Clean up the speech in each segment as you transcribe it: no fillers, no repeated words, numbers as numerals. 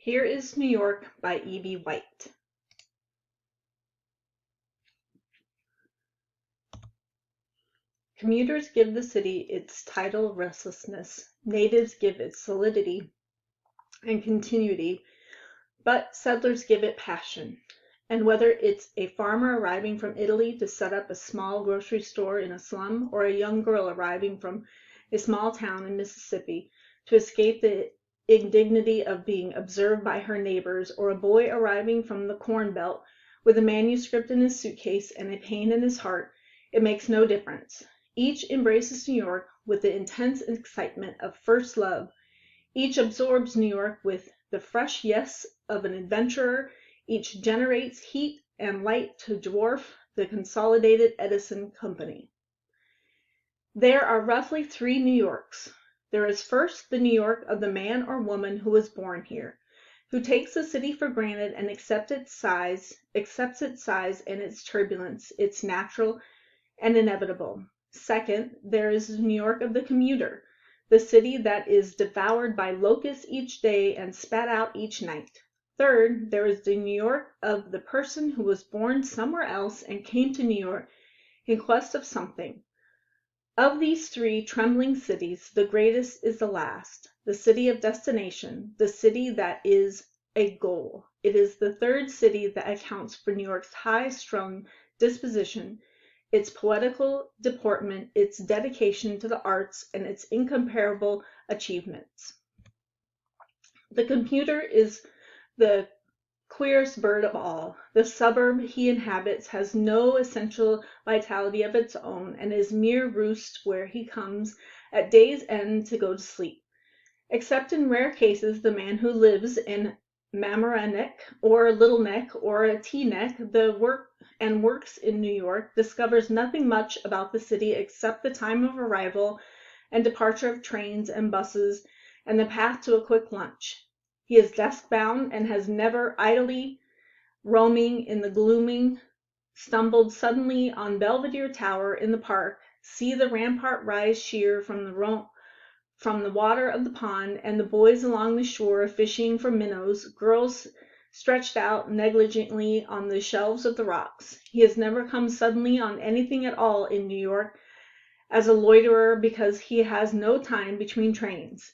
Here is New York by E.B. White. Commuters give the city its title restlessness, natives give it solidity and continuity, but settlers give it passion. And whether it's a farmer arriving from Italy to set up a small grocery store in a slum, or a young girl arriving from a small town in Mississippi to escape the indignity of being observed by her neighbors, or a boy arriving from the Corn Belt with a manuscript in his suitcase and a pain in his heart, it makes no difference. Each embraces New York with the intense excitement of first love. Each absorbs New York with the fresh yes of an adventurer. Each generates heat and light to dwarf the Consolidated Edison Company. There are roughly 3 New Yorks. There is first the New York of the man or woman who was born here, who takes the city for granted and accepts its size and its turbulence, its natural and inevitable. Second, there is the New York of the commuter, the city that is devoured by locusts each day and spat out each night. Third, there is the New York of the person who was born somewhere else and came to New York in quest of something. Of these 3 trembling cities, the greatest is the last, the city of destination, the city that is a goal. It is the third city that accounts for New York's high-strung disposition, its poetical deportment, its dedication to the arts, and its incomparable achievements. The commuter is the queerest bird of all. The suburb he inhabits has no essential vitality of its own, and is mere roost where he comes at day's end to go to sleep. Except in rare cases, the man who lives in Mamaroneck or Little Neck or Teaneck and works in New York discovers nothing much about the city except the time of arrival and departure of trains and buses and the path to a quick lunch. He is desk-bound and has never, idly roaming in the gloaming, stumbled suddenly on Belvedere Tower in the park, see the rampart rise sheer from the water of the pond, and the boys along the shore fishing for minnows, girls stretched out negligently on the shelves of the rocks. He has never come suddenly on anything at all in New York as a loiterer because he has no time between trains.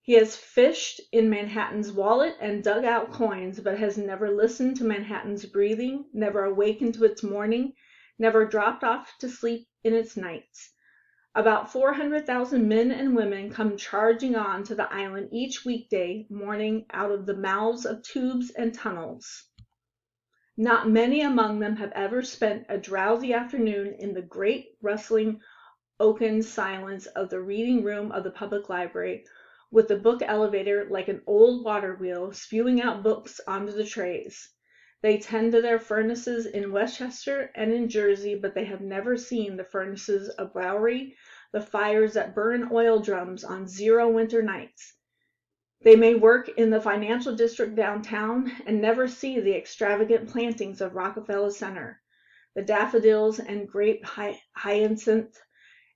He has fished in Manhattan's wallet and dug out coins, but has never listened to Manhattan's breathing, never awakened to its morning, never dropped off to sleep in its nights. About 400,000 men and women come charging on to the island each weekday morning out of the mouths of tubes and tunnels. Not many among them have ever spent a drowsy afternoon in the great rustling oaken silence of the reading room of the public library, with the book elevator like an old water wheel spewing out books onto the trays. They tend to their furnaces in Westchester and in Jersey, but they have never seen the furnaces of Bowery, the fires that burn oil drums on 0 winter nights. They may work in the financial district downtown and never see the extravagant plantings of Rockefeller Center, the daffodils and grape hyacinth,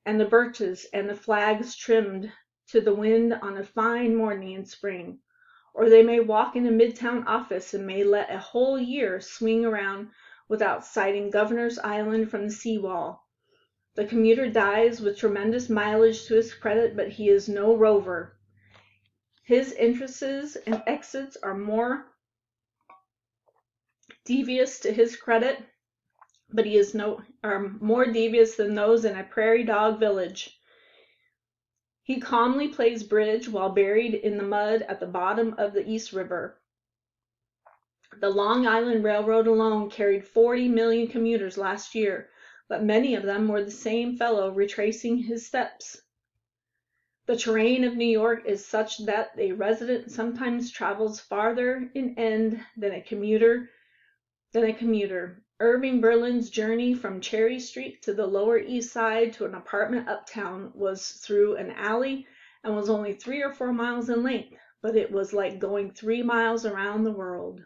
and the birches and the flags trimmed to the wind on a fine morning in spring. Or they may walk in a midtown office and may let a whole year swing around without sighting Governor's Island from the seawall. The commuter dies with tremendous mileage to his credit, but he is no rover. His entrances and exits are more devious to his credit, but he is more devious than those in a prairie dog village. He calmly plays bridge while buried in the mud at the bottom of the East River. The Long Island Railroad alone carried 40 million commuters last year, but many of them were the same fellow retracing his steps. The terrain of New York is such that a resident sometimes travels farther in end than a commuter. Irving Berlin's journey from Cherry Street to the Lower East Side to an apartment uptown was through an alley and was only 3 or 4 miles in length, but it was like going 3 miles around the world.